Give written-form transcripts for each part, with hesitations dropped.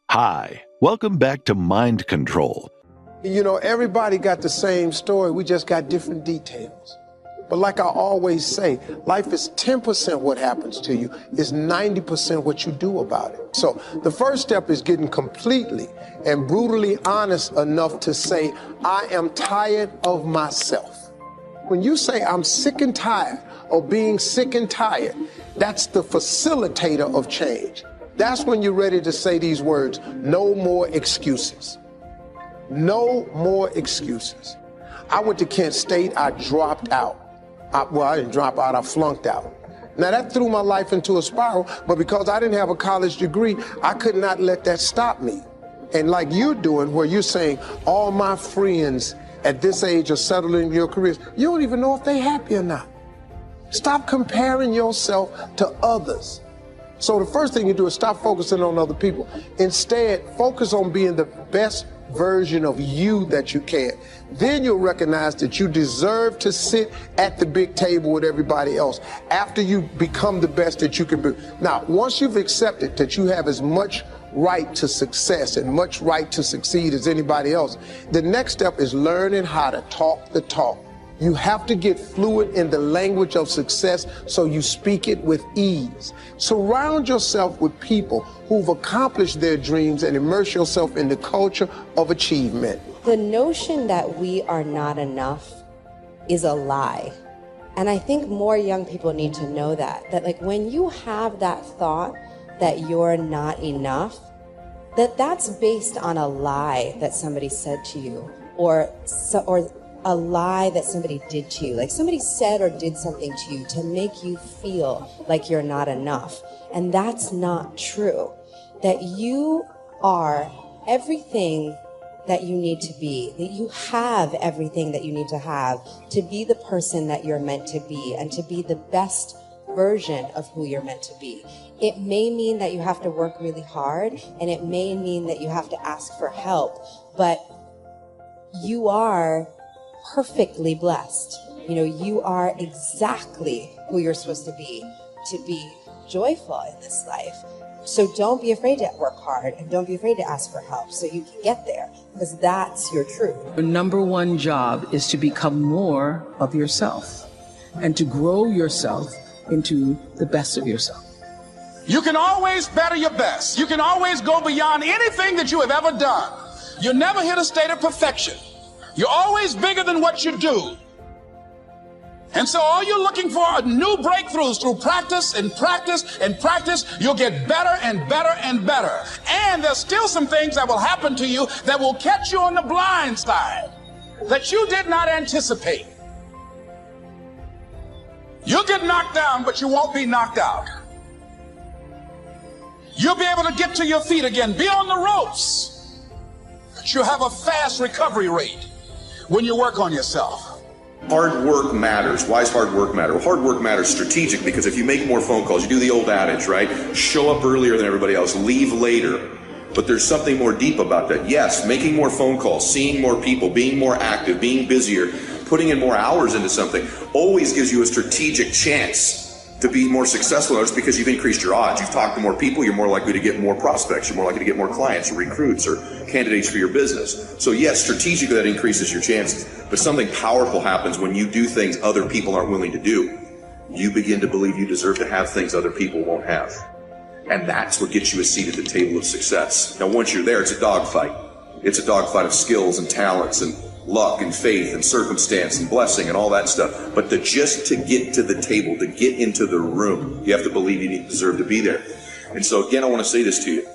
Hi, welcome back to Mind Control. You know, everybody got the same story. We just got different details. But like I always say, life is 10% what happens to you, is 90% what you do about it. So the first step is getting completely and brutally honest enough to say, I am tired of myself. When you say I'm sick and tired of being sick and tired, that's the facilitator of change. That's when you're ready to say these words, no more excuses. No more excuses. I went to Kent State, I dropped out. I didn't drop out, I flunked out. Now that threw my life into a spiral, but because I didn't have a college degree, I could not let that stop me. And like you're doing, where you're saying, all my friends at this age are settling in your careers, you don't even know if they're happy or not. Stop comparing yourself to others. So the first thing you do is stop focusing on other people. Instead, focus on being the best version of you that you can. Then you'll recognize that you deserve to sit at the big table with everybody else after you become the best that you can be. Now, once you've accepted that you have as much right to success and much right to succeed as anybody else, the next step is learning how to talk the talk. You have to get fluent in the language of success so you speak it with ease. Surround yourself with people who've accomplished their dreams and immerse yourself in the culture of achievement. The notion that we are not enough is a lie. And I think more young people need to know that like when you have that thought that you're not enough, that's based on a lie that somebody said to you or a lie that somebody did to you. Like somebody said or did something to you to make you feel like you're not enough. And that's not true. That you are everything that you need to be, that you have everything that you need to be the person that you're meant to be and to be the best version of who you're meant to be. It may mean that you have to work really hard, and it may mean that you have to ask for help, but you are perfectly blessed. You know, you are exactly who you're supposed to be joyful in this life. So don't be afraid to work hard, and don't be afraid to ask for help so you can get there, because that's your truth. Your number one job is to become more of yourself and to grow yourself into the best of yourself. You can always better your best. You can always go beyond anything that you have ever done. You'll never hit a state of perfection. You're always bigger than what you do. And so all you're looking for are new breakthroughs through practice and practice and practice. You'll get better and better and better. And there's still some things that will happen to you that will catch you on the blind side that you did not anticipate. You'll get knocked down, but you won't be knocked out. You'll be able to get to your feet again, be on the ropes, but you'll have a fast recovery rate when you work on yourself. Hard work matters. Why does hard work matter? Well, hard work matters strategic because if you make more phone calls, you do the old adage, right? Show up earlier than everybody else, leave later. But there's something more deep about that. Yes, making more phone calls, seeing more people, being more active, being busier, putting in more hours into something always gives you a strategic chance to be more successful. It's because you've increased your odds. You've talked to more people. You're more likely to get more prospects. You're more likely to get more clients or recruits or candidates for your business. So yes, strategically that increases your chances. But something powerful happens when you do things other people aren't willing to do. You begin to believe you deserve to have things other people won't have. And that's what gets you a seat at the table of success. Now once you're there, it's a dogfight. It's a dogfight of skills and talents and luck and faith and circumstance and blessing and all that stuff. But just to get to the table, to get into the room, you have to believe you deserve to be there. And so again, I want to say this to you.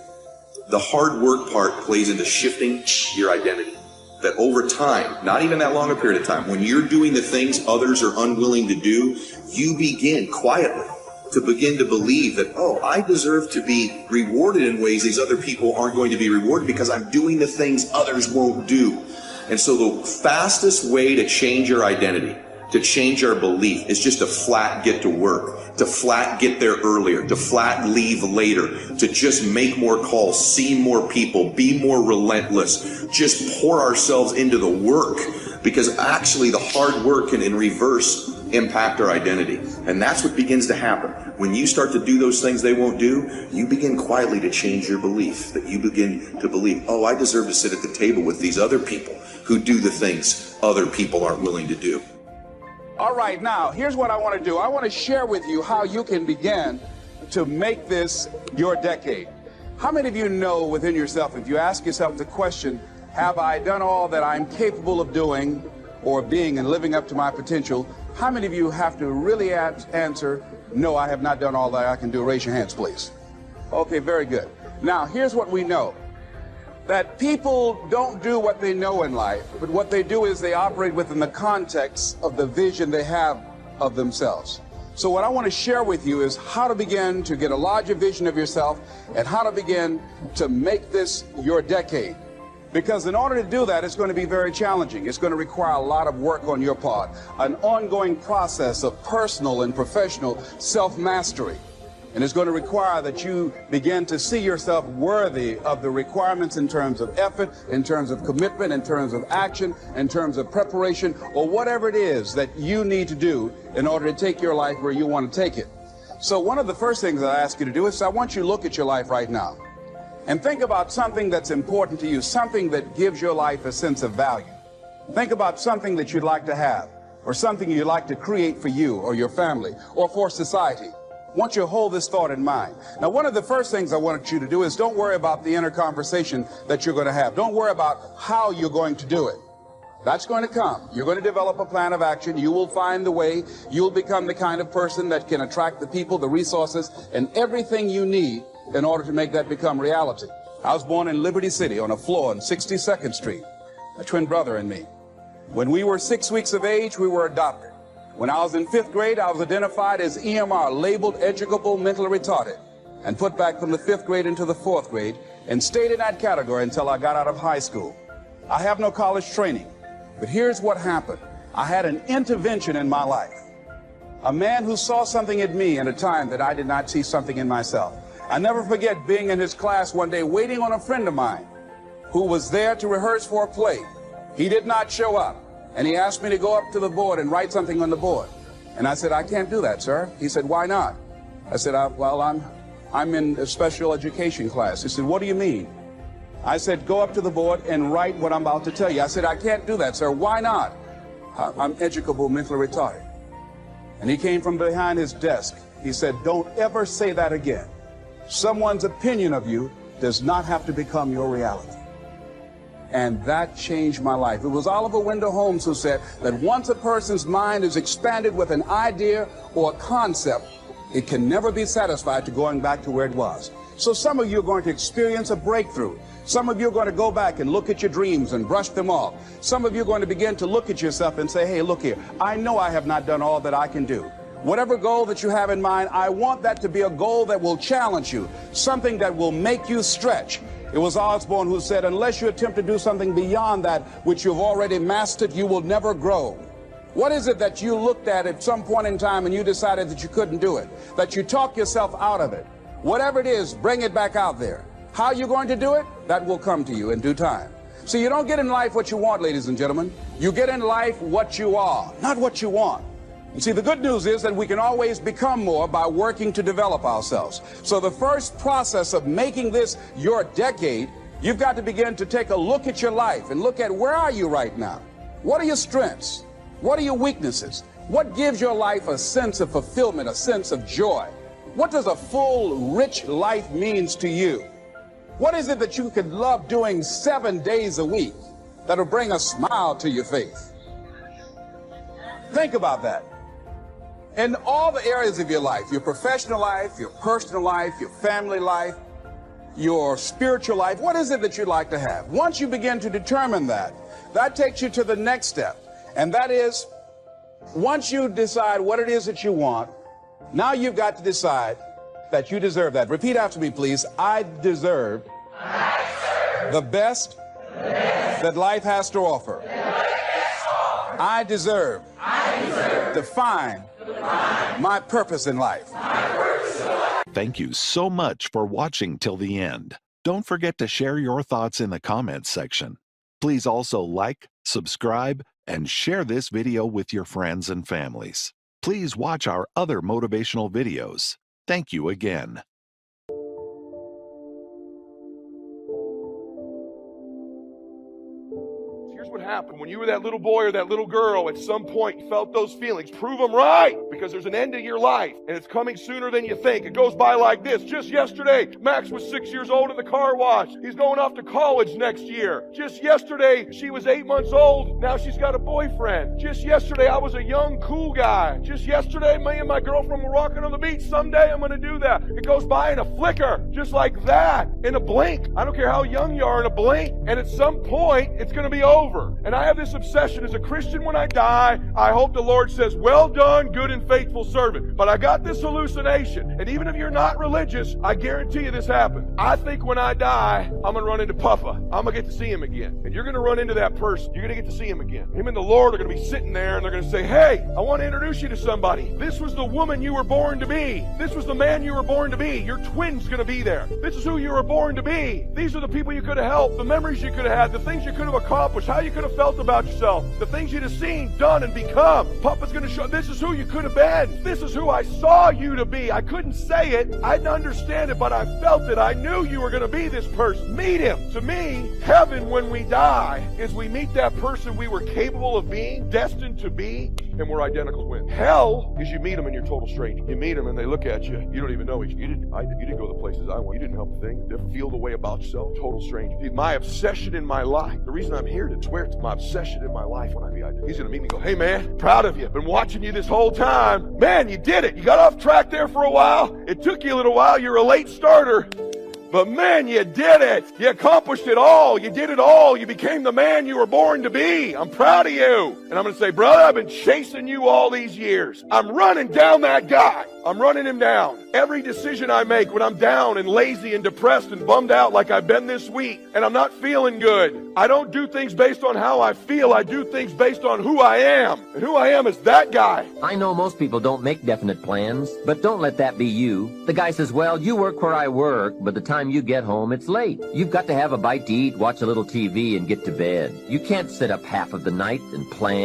The hard work part plays into shifting your identity. That over time, not even that long a period of time, when you're doing the things others are unwilling to do, you begin quietly to begin to believe that, oh, I deserve to be rewarded in ways these other people aren't going to be rewarded because I'm doing the things others won't do. And so the fastest way to change your identity, to change our belief, is just to flat get to work, to flat get there earlier, to flat leave later, to just make more calls, see more people, be more relentless, just pour ourselves into the work. Because actually the hard work can in reverse impact our identity. And that's what begins to happen. When you start to do those things they won't do, you begin quietly to change your belief. That you begin to believe, oh, I deserve to sit at the table with these other people who do the things other people aren't willing to do. All right, now, here's what I want to do. I want to share with you how you can begin to make this your decade. How many of you know within yourself, if you ask yourself the question, have I done all that I'm capable of doing or being and living up to my potential? How many of you have to really answer, no, I have not done all that I can do? Raise your hands, please. Okay, very good. Now, here's what we know. That people don't do what they know in life, but what they do is they operate within the context of the vision they have of themselves. So what I want to share with you is how to begin to get a larger vision of yourself and how to begin to make this your decade. Because in order to do that, it's going to be very challenging. It's going to require a lot of work on your part, an ongoing process of personal and professional self-mastery. And it's going to require that you begin to see yourself worthy of the requirements in terms of effort, in terms of commitment, in terms of action, in terms of preparation, or whatever it is that you need to do in order to take your life where you want to take it. So one of the first things I ask you to do is I want you to look at your life right now and think about something that's important to you, something that gives your life a sense of value. Think about something that you'd like to have, or something you'd like to create for you or your family or for society. I want you to hold this thought in mind. Now, one of the first things I want you to do is don't worry about the inner conversation that you're going to have. Don't worry about how you're going to do it. That's going to come. You're going to develop a plan of action. You will find the way. You'll become the kind of person that can attract the people, the resources, and everything you need in order to make that become reality. I was born in Liberty City on a floor on 62nd Street, a twin brother and me. When we were 6 weeks of age, we were adopted. When I was in 5th grade, I was identified as EMR, labeled educable mentally retarded, and put back from the 5th grade into the 4th grade and stayed in that category until I got out of high school. I have no college training, but here's what happened. I had an intervention in my life. A man who saw something in me at a time that I did not see something in myself. I never forget being in his class one day waiting on a friend of mine who was there to rehearse for a play. He did not show up. And he asked me to go up to the board and write something on the board. And I said, I can't do that, sir. He said, why not? I said, well, I'm in a special education class. He said, what do you mean? I said, go up to the board and write what I'm about to tell you. I said, I can't do that, sir. Why not? I'm educable mentally retarded. And he came from behind his desk. He said, don't ever say that again. Someone's opinion of you does not have to become your reality. And that changed my life. It was Oliver Wendell Holmes who said that once a person's mind is expanded with an idea or a concept, it can never be satisfied to going back to where it was. So some of you are going to experience a breakthrough. Some of you are going to go back and look at your dreams and brush them off. Some of you are going to begin to look at yourself and say, hey, look here, I know I have not done all that I can do. Whatever goal that you have in mind, I want that to be a goal that will challenge you, something that will make you stretch. It was Osborne who said, unless you attempt to do something beyond that which you've already mastered, you will never grow. What is it that you looked at some point in time and you decided that you couldn't do it, that you talked yourself out of it? Whatever it is, bring it back out there. How you're going to do it, that will come to you in due time. So you don't get in life what you want, ladies and gentlemen. You get in life what you are, not what you want. And see, the good news is that we can always become more by working to develop ourselves. So the first process of making this your decade, you've got to begin to take a look at your life and look at where are you right now? What are your strengths? What are your weaknesses? What gives your life a sense of fulfillment, a sense of joy? What does a full, rich life means to you? What is it that you could love doing 7 days a week that'll bring a smile to your face? Think about that. In all the areas of your life, your professional life, your personal life, your family life, your spiritual life, what is it that you'd like to have? Once you begin to determine that, that takes you to the next step. And that is, once you decide what it is that you want, now you've got to decide that you deserve that. Repeat after me, please. I deserve the best that life has to offer. I deserve to find my purpose in life. Thank you so much for watching till the end. Don't forget to share your thoughts in the comments section. Please also like, subscribe, and share this video with your friends and families. Please watch our other motivational videos. Thank you again. What happened when you were that little boy or that little girl, at some point you felt those feelings. Prove them right, because there's an end to your life and it's coming sooner than you think. It goes by like this. Just yesterday, Max was 6 years old in the car wash. He's going off to college next year. Just yesterday, she was 8 months old. Now she's got a boyfriend. Just yesterday, I was a young, cool guy. Just yesterday, me and my girlfriend were walking on the beach. Someday I'm going to do that. It goes by in a flicker, just like that, in a blink. I don't care how young you are, in a blink. And at some point, it's going to be over. And I have this obsession as a Christian. When I die, I hope the Lord says, well done, good and faithful servant. But I got this hallucination. And even if you're not religious, I guarantee you this happened. I think when I die, I'm going to run into Papa. I'm going to get to see him again. And you're going to run into that person. You're going to get to see him again. Him and the Lord are going to be sitting there and they're going to say, hey, I want to introduce you to somebody. This was the woman you were born to be. This was the man you were born to be. Your twin's going to be there. This is who you were born to be. These are the people you could have helped, the memories you could have had, the things you could have accomplished, how you could have felt about yourself, the things you'd have seen, done, and become. Papa's going to show, this is who you could have been. This is who I saw you to be. I couldn't say it. I didn't understand it, but I felt it. I knew you were going to be this person. Meet him. To me, heaven when we die is we meet that person we were capable of being, destined to be, and we're identical twins. Hell is you meet them and you're total stranger. You meet them and they look at you. You don't even know each other. You didn't go the places I went. You didn't help the thing. You didn't feel the way about yourself. Total stranger. My obsession in my life, the reason I'm here to swear it's my obsession in my life when I be identical. He's going to meet me and go, hey man, proud of you. Been watching you this whole time. Man, you did it. You got off track there for a while. It took you a little while. You're a late starter. But man, you did it. You accomplished it all. You did it all. You became the man you were born to be. I'm proud of you. And I'm going to say, brother, I've been chasing you all these years. I'm running down that guy. I'm running him down. Every decision I make when I'm down and lazy and depressed and bummed out like I've been this week and I'm not feeling good, I don't do things based on how I feel. I do things based on who I am. And who I am is that guy. I know most people don't make definite plans, but don't let that be you. The guy says, well, you work where I work, but the time you get home, it's late. You've got to have a bite to eat, watch a little TV, and get to bed. You can't sit up half of the night and plan.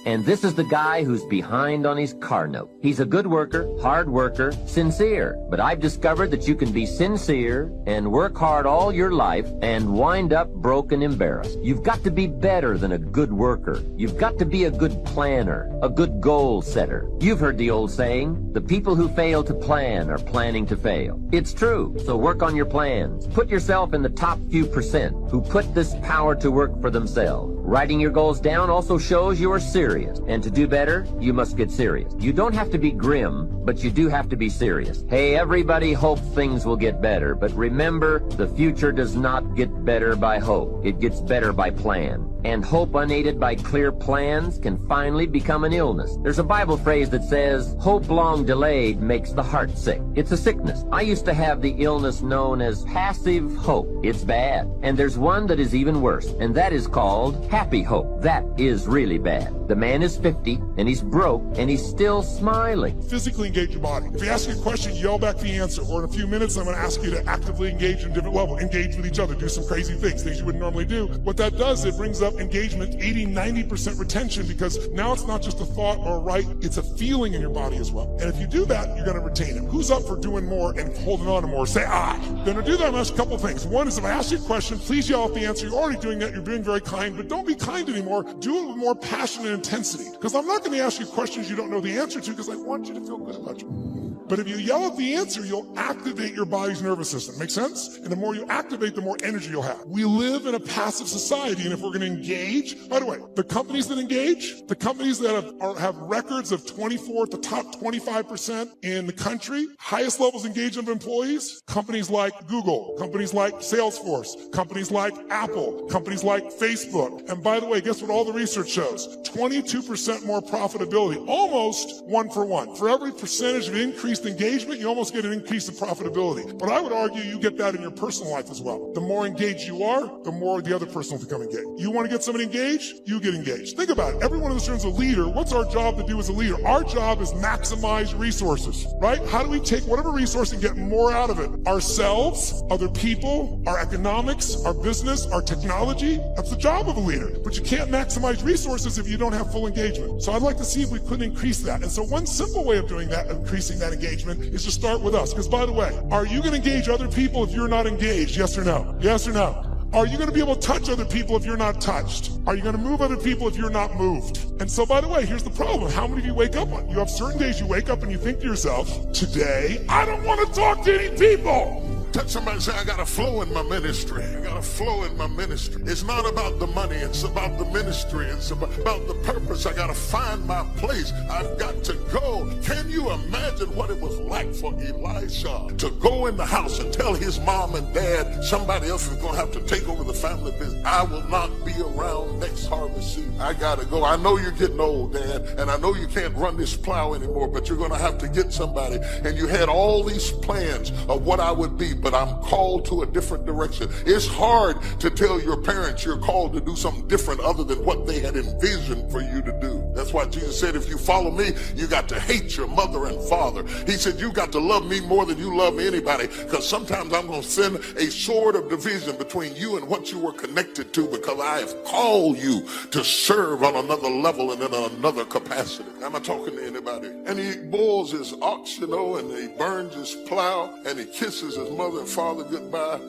And this is the guy who's behind on his car note. He's a good worker, hard worker, sincere. But I've discovered that you can be sincere and work hard all your life and wind up broke and embarrassed. You've got to be better than a good worker. You've got to be a good planner, a good goal setter. You've heard the old saying, the people who fail to plan are planning to fail. It's true, so work on your plans. Put yourself in the top few percent who put this power to work for themselves. Writing your goals down also shows you are serious. And to do better, you must get serious. You don't have to be grim, but you do have to be serious. Hey, everybody hopes things will get better, but remember, the future does not get better by hope. It gets better by plan. And hope unaided by clear plans can finally become an illness. There's a Bible phrase that says, hope long delayed makes the heart sick. It's a sickness. I used to have the illness known as passive hope. It's bad. And there's one that is even worse, and that is called happy hope. That is really bad. The man is 50, and he's broke, and he's still smiling. Physically engage your body. If you ask you a question, yell back the answer. Or in a few minutes, I'm going to ask you to actively engage in a different level. Engage with each other. Do some crazy things you wouldn't normally do. What that does, it brings up engagement, 80-90% retention, because now it's not just a thought or a right, it's a feeling in your body as well. And if you do that, you're going to retain it. Who's up for doing more and holding on to more? Say I. Then to do that, I'm going to ask a couple things. One is, if I ask you a question, please yell out the answer. You're already doing that. You're being very kind, but don't be kind anymore. Do it with more passion and intensity. Because I'm not going to ask you questions you don't know the answer to, because I want you to feel good about you. But if you yell out the answer, you'll activate your body's nervous system. Make sense? And the more you activate, the more energy you'll have. We live in a passive society, and if we're going to engage, by the way, the companies that engage, the companies that have records of 24 to top 25% in the country, highest levels of engagement of employees, companies like Google, companies like Salesforce, companies like Apple, companies like Facebook. And by the way, guess what all the research shows? 22% more profitability, almost 1 for 1. For every percentage of increase increased engagement, you almost get an increase in profitability. But I would argue you get that in your personal life as well. The more engaged you are, the more the other person will become engaged. You want to get somebody engaged? You get engaged. Think about it. Every one of us is a leader. What's our job to do as a leader? Our job is maximize resources, right? How do we take whatever resource and get more out of it? Ourselves, other people, our economics, our business, our technology. That's the job of a leader. But you can't maximize resources if you don't have full engagement. So I'd like to see if we could increase that. And so one simple way of doing that, increasing that engagement, is to start with us. Because by the way, are you going to engage other people if you're not engaged? Yes or no? Yes or no? Are you going to be able to touch other people if you're not touched? Are you going to move other people if you're not moved? And so, by the way, here's the problem. How many of you wake up on? You have certain days you wake up and you think to yourself, today, I don't want to talk to any people. Touch somebody and say, I got a flow in my ministry. I got a flow in my ministry. It's not about the money. It's about the ministry. It's about the purpose. I got to find my place. I've got to go. Can you imagine what it was like for Elisha to go in the house and tell his mom and dad somebody else is going to have to take over the family business? I will not be around next harvest season. I got to go. I know you're getting old, Dad, and I know you can't run this plow anymore, but you're going to have to get somebody. And you had all these plans of what I would be, but I'm called to a different direction. It's hard to tell your parents you're called to do something different other than what they had envisioned for you to do. That's why Jesus said, if you follow me, you got to hate your mother and father. He said, you got to love me more than you love anybody, because sometimes I'm going to send a sword of division between you and what you were connected to, because I have called you to serve on another level and in another capacity. Am I talking to anybody? And he boils his ox, and he burns his plow, and he kisses his mother and father goodbye,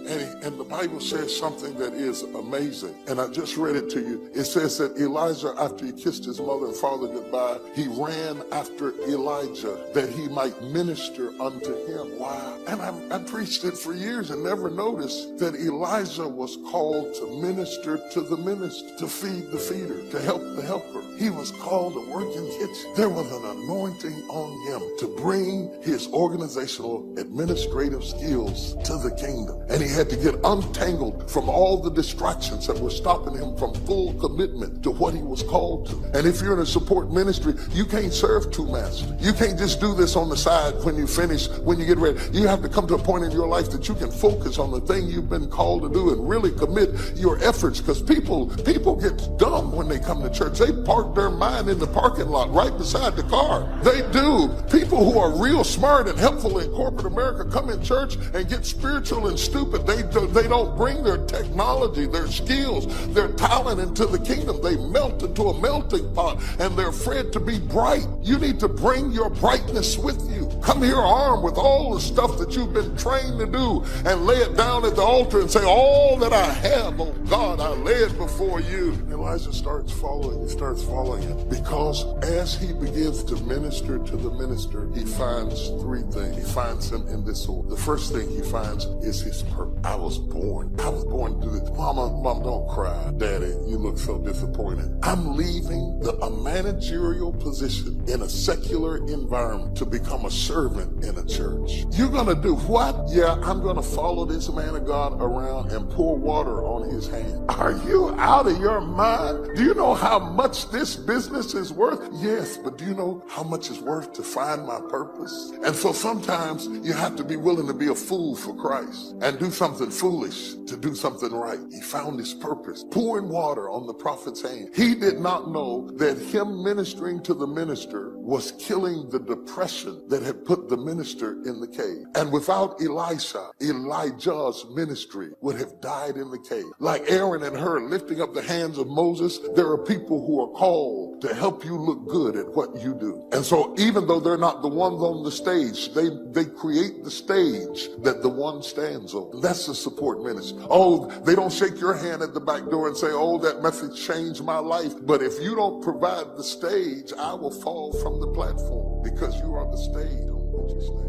and the Bible says something that is amazing, and I just read it to you. It says that Elijah, after he kissed his mother and father goodbye, he ran after Elijah that he might minister unto him. Wow. And I preached it for years and never noticed that Elijah was called to minister to the minister, to feed the feeder, to help the helper. He was called to work in the kitchen. There was an anointing on him to bring his organizational administrative skills to the kingdom. And he had to get untangled from all the distractions that were stopping him from full commitment to what he was called to. And if you're in a support ministry, you can't serve two masters. You can't just do this on the side when you finish, when you get ready. You have to come to a point in your life that you can focus on the thing you've been called to do and really commit your efforts, because people get dumb when they come to church. They park their mind in the parking lot right beside the car. They do. People who are real smart and helpful in corporate America come in church and get spiritual and stupid. They don't bring their technology, their skills, their talent into the kingdom. They melt into a melting pot and they're afraid to be bright. You need to bring your brightness with you. Come here armed with all the stuff that you've been trained to do and lay it down at the altar and say, all that I have, oh God, I lay it before you. And Elijah starts following. He starts following him because as he begins to minister to the minister, he finds three things. He finds them in this order. The first thing he finds is his purpose. I was born to do this. Mom, don't cry. Daddy, you look so disappointed. I'm leaving a managerial position in a secular environment to become a servant in a church. You're going to do what? Yeah, I'm going to follow this man of God around and pour water on his hand. Are you out of your mind? Do you know how much this business is worth? Yes, but do you know how much it's worth to find my purpose? And so sometimes you have to be willing to be a fool for Christ and do something foolish to do something right. He found his purpose, pouring water on the prophet's hand. He did not know that him ministering to the minister was killing the depression that had put the minister in the cave. And without Elisha, Elijah's ministry would have died in the cave. Like Aaron and Hur lifting up the hands of Moses, there are people who are called to help you look good at what you do. And so even though they're not the ones on the stage, they create the stage that the one stands on. That's the support ministry. Oh, they don't shake your hand at the back door and say, oh, that message changed my life. But if you don't provide the stage, I will fall from the platform, because you are the stage on which you stand.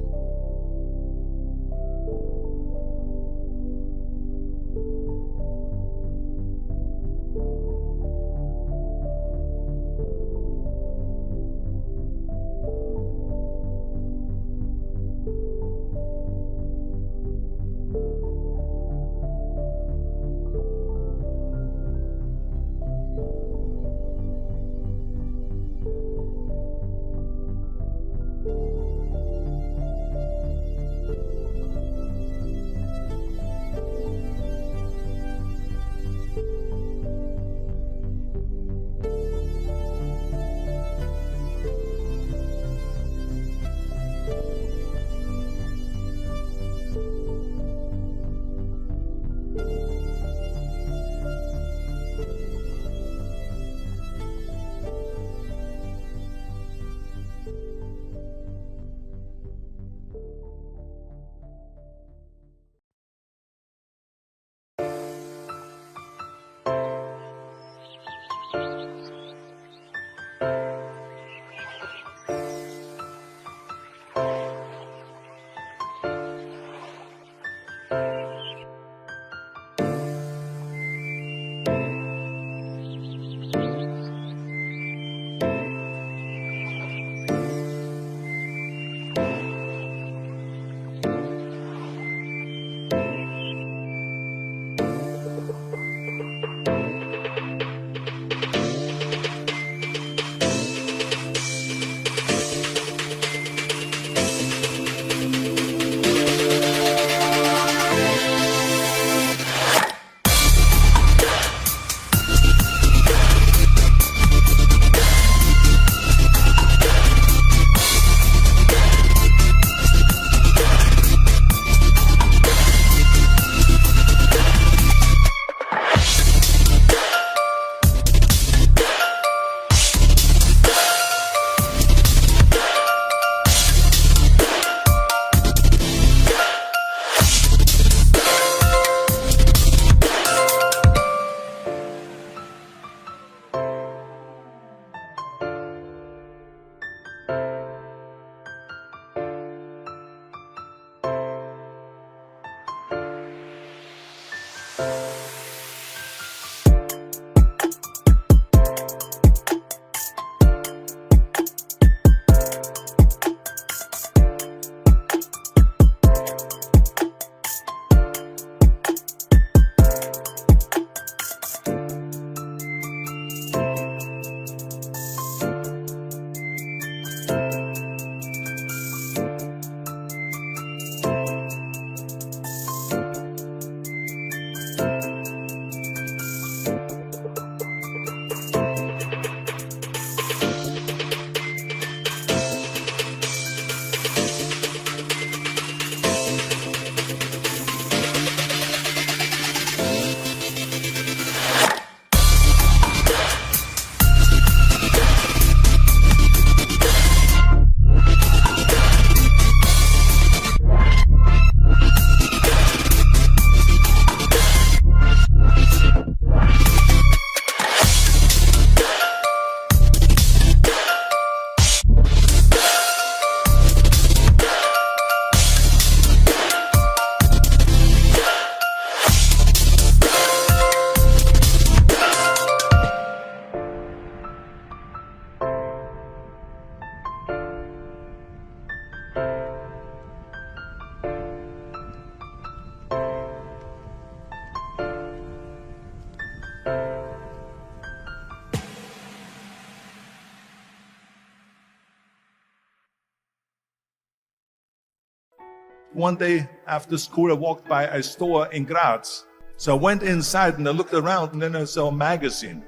one day after school, I walked by a store in Graz. So I went inside and I looked around, and then I saw a magazine.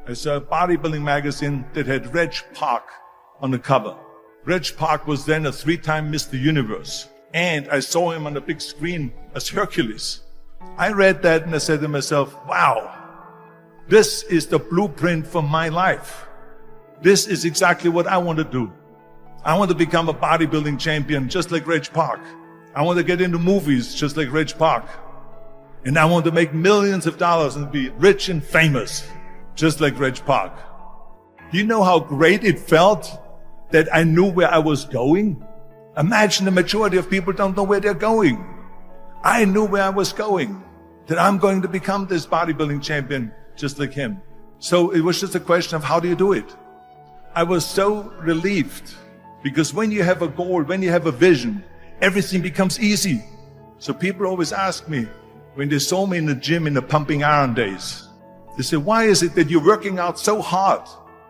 I saw a bodybuilding magazine that had Reg Park on the cover. Reg Park was then a 3-time Mr. Universe. And I saw him on the big screen as Hercules. I read that and I said to myself, wow, this is the blueprint for my life. This is exactly what I want to do. I want to become a bodybuilding champion just like Reg Park. I want to get into movies just like Reg Park. And I want to make millions of dollars and be rich and famous just like Reg Park. Do you know how great it felt that I knew where I was going? Imagine the majority of people don't know where they're going. I knew where I was going, that I'm going to become this bodybuilding champion just like him. So it was just a question of how do you do it? I was so relieved because when you have a goal, when you have a vision, everything becomes easy. So people always ask me, when they saw me in the gym in the pumping iron days, they say, why is it that you're working out so hard?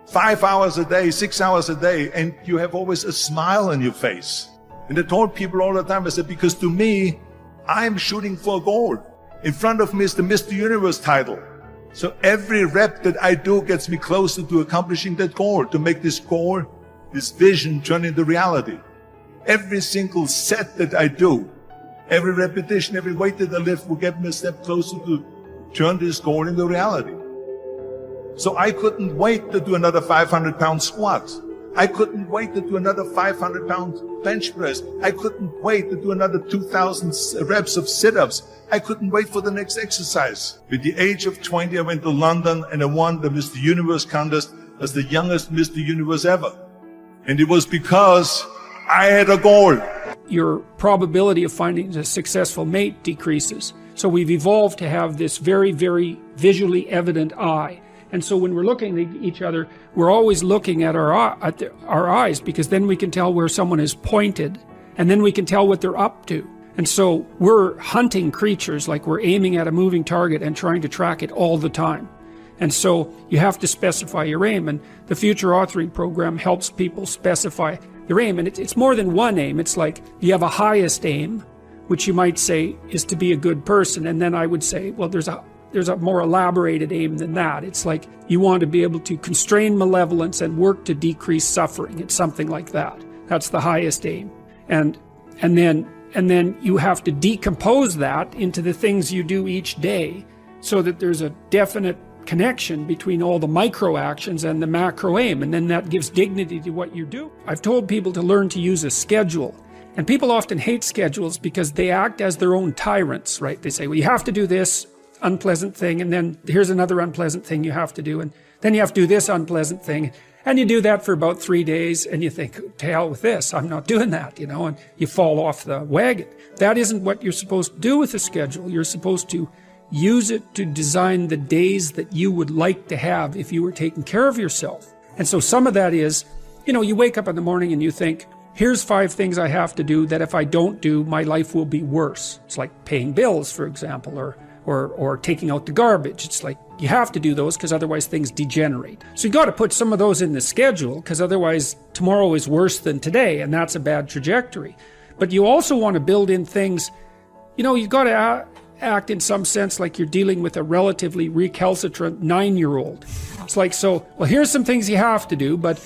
5 hours a day, 6 hours a day, and you have always a smile on your face. And I told people all the time, I said, because to me, I'm shooting for a goal. In front of me is the Mr. Universe title. So every rep that I do gets me closer to accomplishing that goal, to make this goal, this vision turn into reality. Every single set that I do, every repetition, every weight that I lift will get me a step closer to turn this goal into reality. So I couldn't wait to do another 500-pound squat. I couldn't wait to do another 500-pound bench press. I couldn't wait to do another 2,000 reps of sit-ups. I couldn't wait for the next exercise. At the age of 20, I went to London and I won the Mr. Universe contest as the youngest Mr. Universe ever. And it was because I had a goal. Your probability of finding a successful mate decreases. So we've evolved to have this very, very visually evident eye. And so when we're looking at each other, we're always looking at our eyes, because then we can tell where someone is pointed, and then we can tell what they're up to. And so we're hunting creatures, like we're aiming at a moving target and trying to track it all the time. And so you have to specify your aim, and the Future Authoring Program helps people specify their aim. And it's more than one aim. It's like you have a highest aim, which you might say is to be a good person. And then I would say, well, there's a more elaborated aim than that. It's like you want to be able to constrain malevolence and work to decrease suffering. It's something like that. That's the highest aim. And then you have to decompose that into the things you do each day so that there's a definite connection between all the micro actions and the macro aim, and then that gives dignity to what you do. I've told people to learn to use a schedule, and people often hate schedules because they act as their own tyrants, right? They say, well, you have to do this unpleasant thing, and then here's another unpleasant thing you have to do, and then you have to do this unpleasant thing, and you do that for about 3 days, and you think, to hell with this, I'm not doing that, and you fall off the wagon. That isn't what you're supposed to do with a schedule. You're supposed to use it to design the days that you would like to have if you were taking care of yourself. And so some of that is, you wake up in the morning and you think, here's 5 things I have to do that if I don't do, my life will be worse. It's like paying bills, for example, or taking out the garbage. It's like you have to do those because otherwise things degenerate. So you got to put some of those in the schedule, because otherwise tomorrow is worse than today, and that's a bad trajectory. But you also want to build in things, you've got to act in some sense like you're dealing with a relatively recalcitrant 9-year-old. It's like, well, here's some things you have to do, but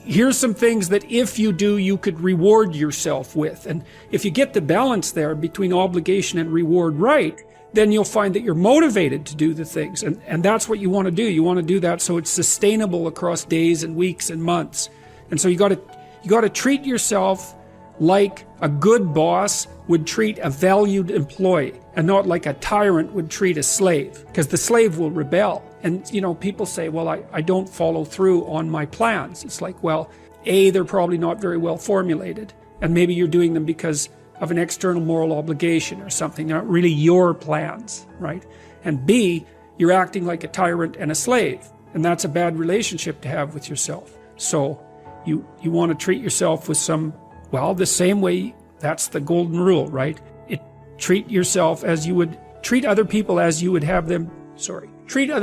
here's some things that if you do, you could reward yourself with. And if you get the balance there between obligation and reward right, then you'll find that you're motivated to do the things. And that's what you want to do. You want to do that so it's sustainable across days and weeks and months. And so you got to treat yourself like a good boss would treat a valued employee, and not like a tyrant would treat a slave, because the slave will rebel. And, people say, well, I don't follow through on my plans. It's like, well, A, they're probably not very well formulated, and maybe you're doing them because of an external moral obligation or something. They're not really your plans, right? And B, you're acting like a tyrant and a slave, and that's a bad relationship to have with yourself. So you want to treat yourself with the same way. That's the golden rule, right? Treat other people as you would treat other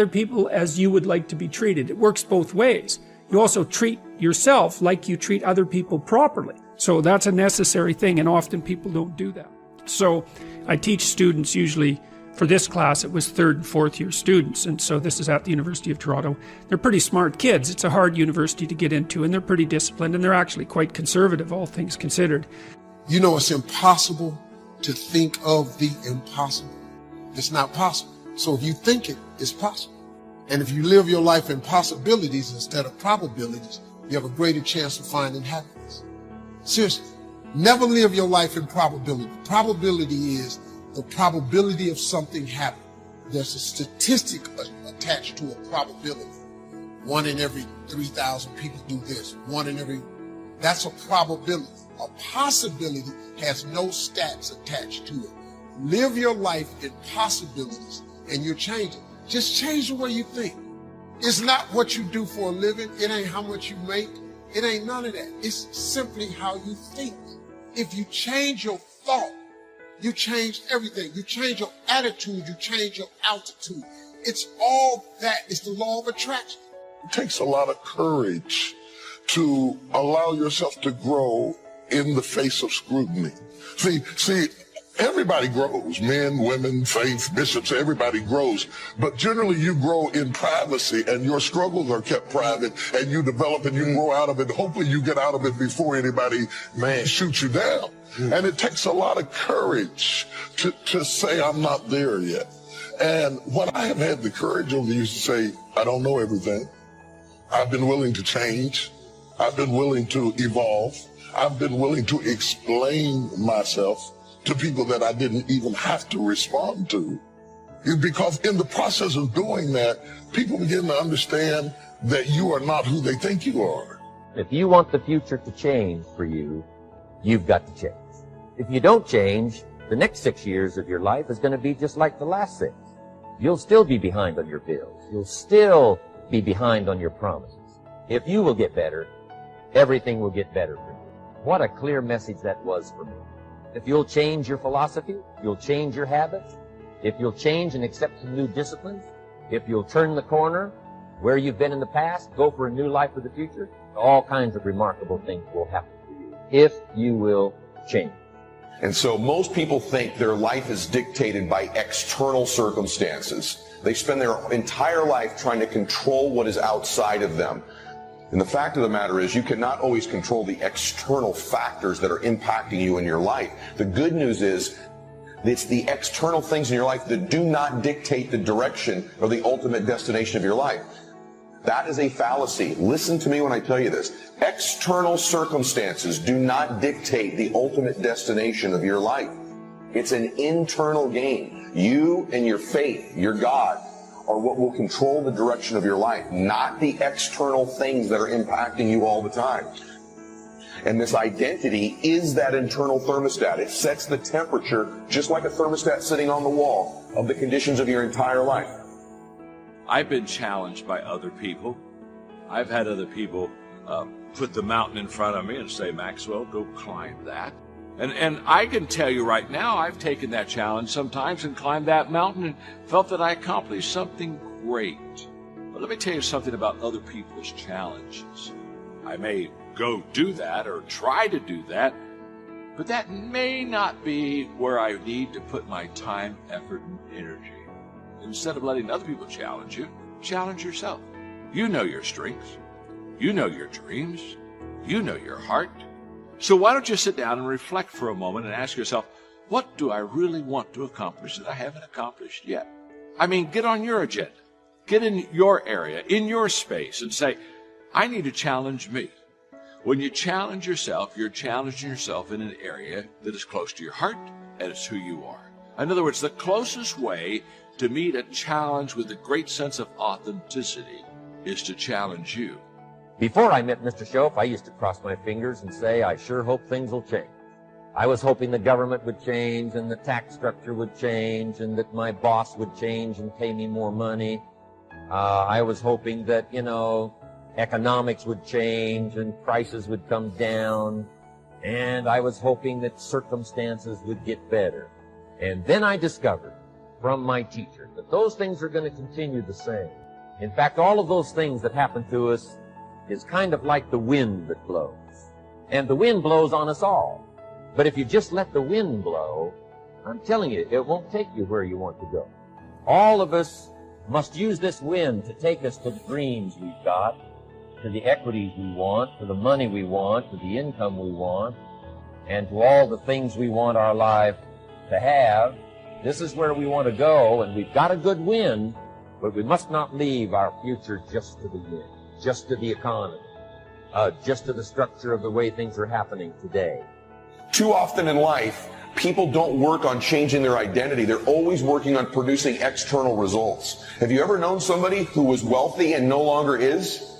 people as you would like to be treated. It works both ways. You also treat yourself like you treat other people properly. So that's a necessary thing, and often people don't do that. So I teach students usually, for this class it was 3rd and 4th year students, and so this is at the University of Toronto. They're pretty smart kids. It's a hard university to get into, and they're pretty disciplined, and they're actually quite conservative, all things considered. You know, it's impossible to think of the impossible. It's not possible. So if you think it, it's possible. And if you live your life in possibilities instead of probabilities, you have a greater chance of finding happiness. Seriously, never live your life in probability. Probability is the probability of something happening. There's a statistic attached to a probability. 1 in every 3,000 people do this. That's a probability. A possibility has no stats attached to it. Live your life in possibilities and you're changing. Just change the way you think. It's not what you do for a living. It ain't how much you make. It ain't none of that. It's simply how you think. If you change your thought, you change everything. You change your attitude. You change your altitude. It's all that. It's the law of attraction. It takes a lot of courage to allow yourself to grow in the face of scrutiny. See, everybody grows. Men, women, faith, bishops, everybody grows. But generally you grow in privacy and your struggles are kept private and you develop and you grow out of it. Hopefully you get out of it before anybody shoots you down. And it takes a lot of courage to say, I'm not there yet. And what I have had the courage over the years to say, I don't know everything. I've been willing to change. I've been willing to evolve. I've been willing to explain myself to people that I didn't even have to respond to. Because in the process of doing that, people begin to understand that you are not who they think you are. If you want the future to change for you, you've got to change. If you don't change, the next 6 years of your life is going to be just like the last 6. You'll still be behind on your bills. You'll still be behind on your promises. If you will get better, everything will get better for you. What a clear message that was for me. If you'll change your philosophy, you'll change your habits, if you'll change and accept some new disciplines, if you'll turn the corner where you've been in the past, go for a new life for the future, all kinds of remarkable things will happen for you if you will change. And so most people think their life is dictated by external circumstances. They spend their entire life trying to control what is outside of them. And the fact of the matter is you cannot always control the external factors that are impacting you in your life. The good news is it's the external things in your life that do not dictate the direction or the ultimate destination of your life. That is a fallacy. Listen to me when I tell you this. External circumstances do not dictate the ultimate destination of your life. It's an internal game. You and your faith, your God, are what will control the direction of your life, not the external things that are impacting you all the time. And this identity is that internal thermostat. It sets the temperature, just like a thermostat sitting on the wall, of the conditions of your entire life. I've been challenged by other people. I've had other people put the mountain in front of me and say, Maxwell, go climb that. And I can tell you right now, I've taken that challenge sometimes and climbed that mountain and felt that I accomplished something great. But let me tell you something about other people's challenges. I may go do that or try to do that, but that may not be where I need to put my time, effort, and energy. Instead of letting other people challenge you, challenge yourself. You know your strengths. You know your dreams. You know your heart. So why don't you sit down and reflect for a moment and ask yourself, what do I really want to accomplish that I haven't accomplished yet? I mean, get on your agenda. Get in your area, in your space, and say, I need to challenge me. When you challenge yourself, you're challenging yourself in an area that is close to your heart, and it's who you are. In other words, the closest way to meet a challenge with a great sense of authenticity is to challenge you. Before I met Mr. Shoaff, I used to cross my fingers and say, I sure hope things will change. I was hoping the government would change and the tax structure would change and that my boss would change and pay me more money. I was hoping that, economics would change and prices would come down. And I was hoping that circumstances would get better. And then I discovered from my teacher that those things are going to continue the same. In fact, all of those things that happen to us is kind of like the wind that blows. And the wind blows on us all. But if you just let the wind blow, I'm telling you, it won't take you where you want to go. All of us must use this wind to take us to the dreams we've got, to the equities we want, to the money we want, to the income we want, and to all the things we want our life to have. This is where we want to go, and we've got a good wind, but we must not leave our future just to the wind, just to the economy, just to the structure of the way things are happening today. Too often in life, people don't work on changing their identity. They're always working on producing external results. Have you ever known somebody who was wealthy and no longer is?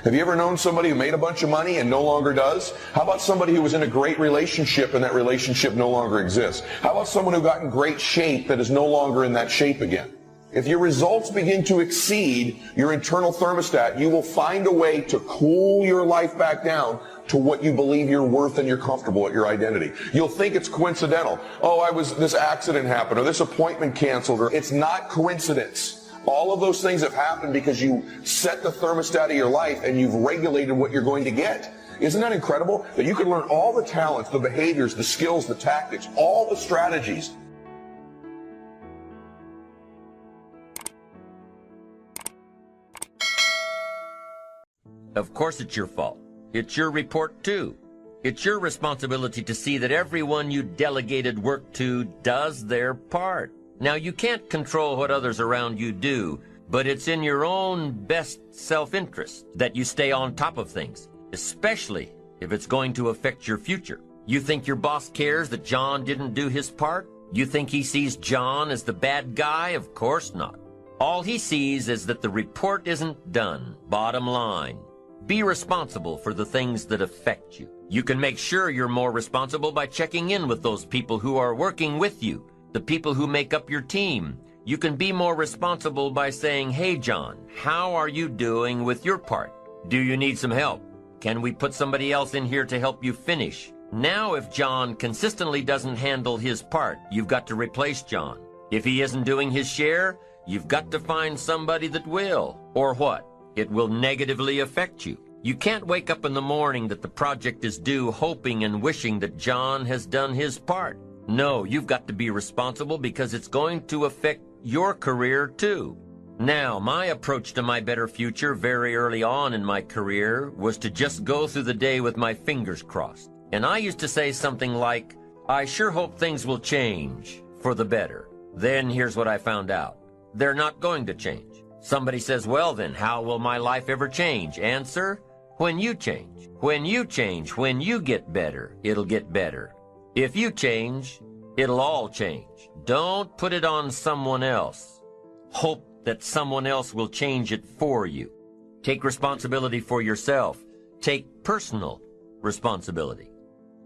Have you ever known somebody who made a bunch of money and no longer does? How about somebody who was in a great relationship and that relationship no longer exists? How about someone who got in great shape that is no longer in that shape again? If your results begin to exceed your internal thermostat, you will find a way to cool your life back down to what you believe you're worth and you're comfortable at your identity. You'll think it's coincidental. Oh, this accident happened, or this appointment canceled, or it's not coincidence. All of those things have happened because you set the thermostat of your life and you've regulated what you're going to get. Isn't that incredible? That you can learn all the talents, the behaviors, the skills, the tactics, all the strategies. Of course it's your fault. It's your report too. It's your responsibility to see that everyone you delegated work to does their part. Now, you can't control what others around you do, but it's in your own best self-interest that you stay on top of things, especially if it's going to affect your future. You think your boss cares that John didn't do his part? You think he sees John as the bad guy? Of course not. All he sees is that the report isn't done. Bottom line. Be responsible for the things that affect you. You can make sure you're more responsible by checking in with those people who are working with you, the people who make up your team. You can be more responsible by saying, "Hey, John, how are you doing with your part? Do you need some help? Can we put somebody else in here to help you finish?" Now, if John consistently doesn't handle his part, you've got to replace John. If he isn't doing his share, you've got to find somebody that will. Or what? It will negatively affect you. You can't wake up in the morning that the project is due hoping and wishing that John has done his part. No, you've got to be responsible because it's going to affect your career too. Now, my approach to my better future very early on in my career was to just go through the day with my fingers crossed. And I used to say something like, "I sure hope things will change for the better." Then here's what I found out. They're not going to change. Somebody says, "Well then, how will my life ever change?" Answer, when you change. When you change, when you get better, it'll get better. If you change, it'll all change. Don't put it on someone else. Hope that someone else will change it for you. Take responsibility for yourself. Take personal responsibility.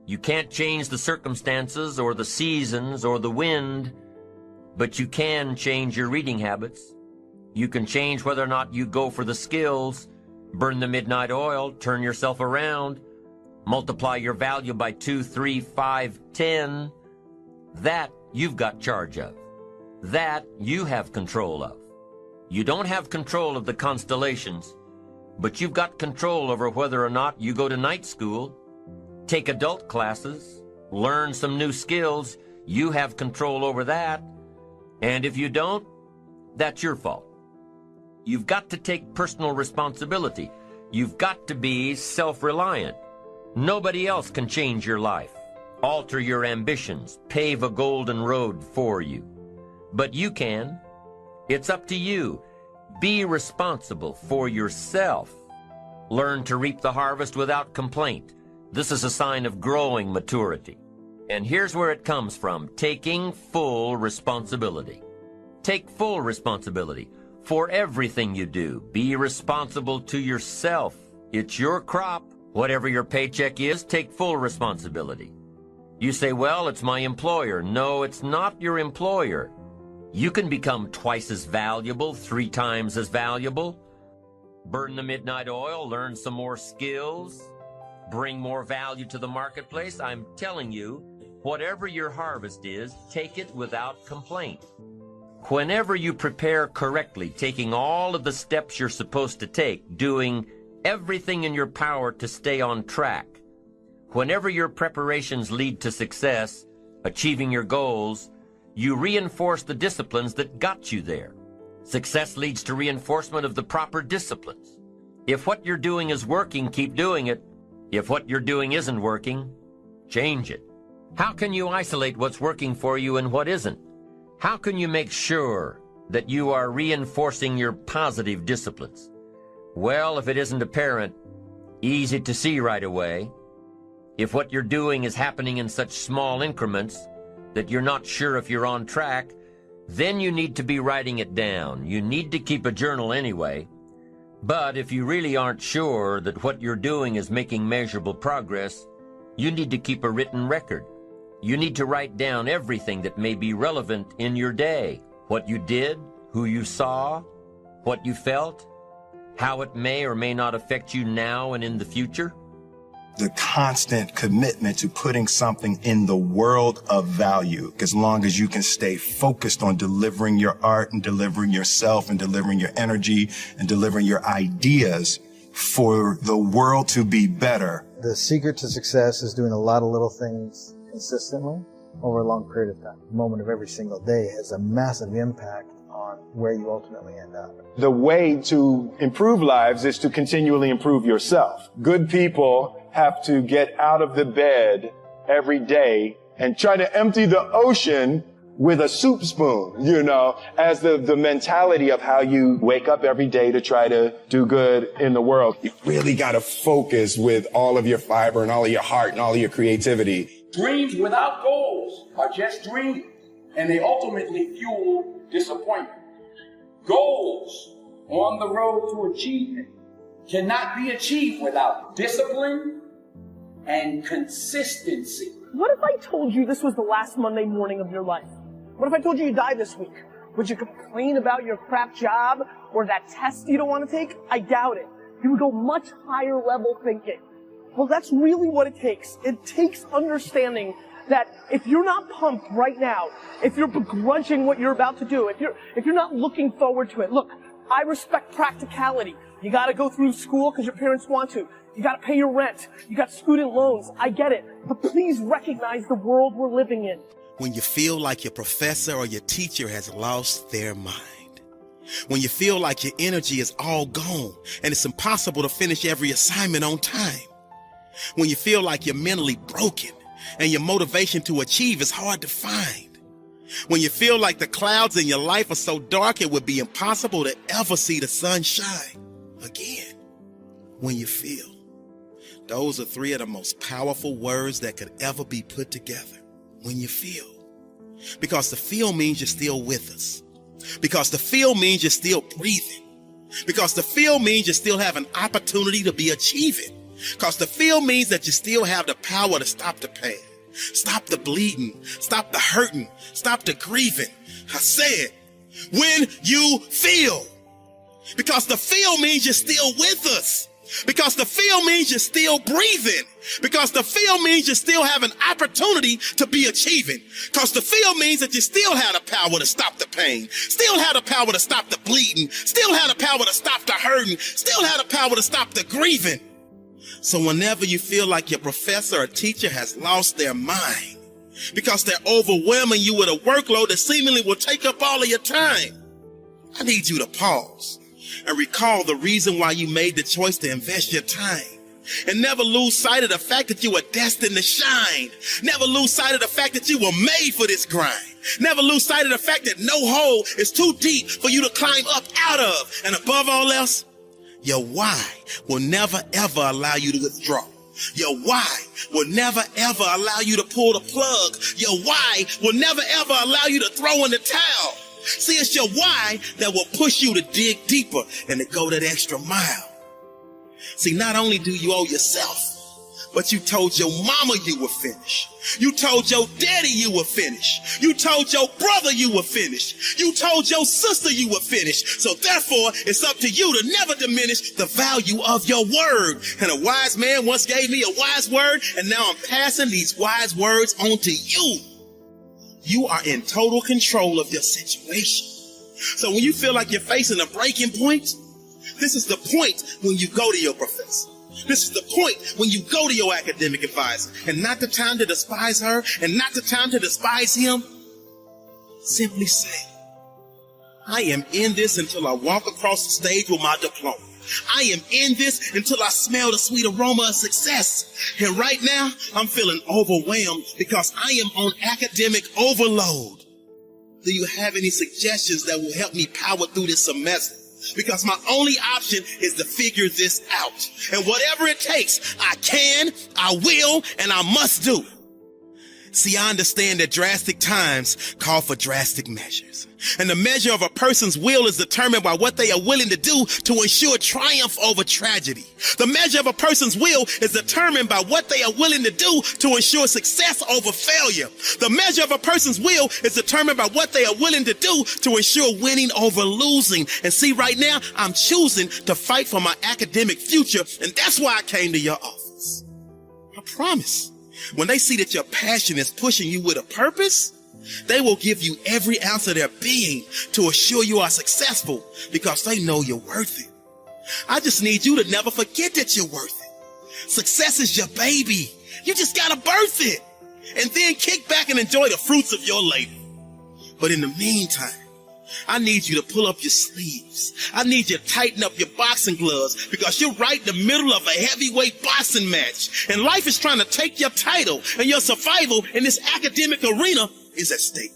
You can't change the circumstances or the seasons or the wind, but you can change your reading habits. You can change whether or not you go for the skills, burn the midnight oil, turn yourself around, multiply your value by 2, 3, 5, 10. That you've got charge of. That you have control of. You don't have control of the constellations, but you've got control over whether or not you go to night school, take adult classes, learn some new skills. You have control over that. And if you don't, that's your fault. You've got to take personal responsibility. You've got to be self-reliant. Nobody else can change your life, alter your ambitions, pave a golden road for you. But you can. It's up to you. Be responsible for yourself. Learn to reap the harvest without complaint. This is a sign of growing maturity. And here's where it comes from, taking full responsibility. Take full responsibility for everything you do. Be responsible to yourself. It's your crop. Whatever your paycheck is, take full responsibility. You say, "Well, it's my employer." No, it's not your employer. You can become twice as valuable, 3 times as valuable. Burn the midnight oil, learn some more skills, bring more value to the marketplace. I'm telling you, whatever your harvest is, take it without complaint. Whenever you prepare correctly, taking all of the steps you're supposed to take, doing everything in your power to stay on track, whenever your preparations lead to success, achieving your goals, You reinforce the disciplines that got you there. Success leads to reinforcement of the proper disciplines. If what you're doing is working, keep doing it. If what you're doing isn't working, change it. How can you isolate what's working for you and what isn't? How can you make sure that you are reinforcing your positive disciplines? Well, if it isn't apparent, easy to see right away. If what you're doing is happening in such small increments that you're not sure if you're on track, then you need to be writing it down. You need to keep a journal anyway. But if you really aren't sure that what you're doing is making measurable progress, you need to keep a written record. You need to write down everything that may be relevant in your day. What you did, who you saw, what you felt, how it may or may not affect you now and in the future. The constant commitment to putting something in the world of value, as long as you can stay focused on delivering your art and delivering yourself and delivering your energy and delivering your ideas for the world to be better. The secret to success is doing a lot of little things consistently over a long period of time. The moment of every single day has a massive impact on where you ultimately end up. The way to improve lives is to continually improve yourself. Good people have to get out of the bed every day and try to empty the ocean with a soup spoon, as the mentality of how you wake up every day to try to do good in the world. You really got to focus with all of your fiber and all of your heart and all of your creativity. Dreams without goals are just dreams, and they ultimately fuel disappointment. Goals on the road to achievement cannot be achieved without discipline and consistency. What if I told you this was the last Monday morning of your life? What if I told you you die this week? Would you complain about your crap job or that test you don't want to take? I doubt it. You would go much higher level thinking. Well, that's really what it takes. It takes understanding that if you're not pumped right now, if you're begrudging what you're about to do, if you're not looking forward to it, look, I respect practicality. You gotta go through school because your parents want to. You gotta pay your rent. You got student loans. I get it. But please recognize the world we're living in. When you feel like your professor or your teacher has lost their mind. When you feel like your energy is all gone and it's impossible to finish every assignment on time. When you feel like you're mentally broken and your motivation to achieve is hard to find. When you feel like the clouds in your life are so dark it would be impossible to ever see the sun shine again. When you feel. Those are three of the most powerful words that could ever be put together. When you feel. Because the feel means you're still with us. Because the feel means you're still breathing. Because the feel means you still have an opportunity to be achieving. Because the feel means that you still have the power to stop the pain. Stop the bleeding. Stop the hurting. Stop the grieving. I said, when you feel. Because the feel means you're still with us. Because the feel means you're still breathing. Because the feel means you still have an opportunity to be achieving. Because the feel means that you still have the power to stop the pain. Still have the power to stop the bleeding. Still have the power to stop the hurting. Still have the power to stop the grieving. So whenever you feel like your professor or teacher has lost their mind, because they're overwhelming you with a workload that seemingly will take up all of your time, I need you to pause and recall the reason why you made the choice to invest your time. And never lose sight of the fact that you were destined to shine. Never lose sight of the fact that you were made for this grind. Never lose sight of the fact that no hole is too deep for you to climb up out of. And above all else, your why will never ever allow you to withdraw. Your why will never ever allow you to pull the plug. Your why will never ever allow you to throw in the towel. See, it's your why that will push you to dig deeper and to go that extra mile. See, not only do you owe yourself, but you told your mama you were finished. You told your daddy you were finished. You told your brother you were finished. You told your sister you were finished. So therefore, it's up to you to never diminish the value of your word. And a wise man once gave me a wise word, and now I'm passing these wise words on to you. You are in total control of your situation. So when you feel like you're facing a breaking point, this is the point when you go to your professor. This is the point when you go to your academic advisor. And not the time to despise her and not the time to despise him. Simply say, I am in this until I walk across the stage with my diploma. I am in this until I smell the sweet aroma of success. And right now, I'm feeling overwhelmed because I am on academic overload. Do you have any suggestions that will help me power through this semester? Because my only option is to figure this out. And whatever it takes, I can, I will, and I must do. See, I understand that drastic times call for drastic measures. And the measure of a person's will is determined by what they are willing to do to ensure triumph over tragedy. The measure of a person's will is determined by what they are willing to do to ensure success over failure. The measure of a person's will is determined by what they are willing to do to ensure winning over losing. And see, right now, I'm choosing to fight for my academic future, and that's why I came to your office. I promise. When they see that your passion is pushing you with a purpose, they will give you every ounce of their being to assure you are successful because they know you're worth it. I just need you to never forget that you're worth it. Success is your baby. You just gotta birth it and then kick back and enjoy the fruits of your labor. But in the meantime, I need you to pull up your sleeves. I need you to tighten up your boxing gloves because you're right in the middle of a heavyweight boxing match. And life is trying to take your title, and your survival in this academic arena is at stake.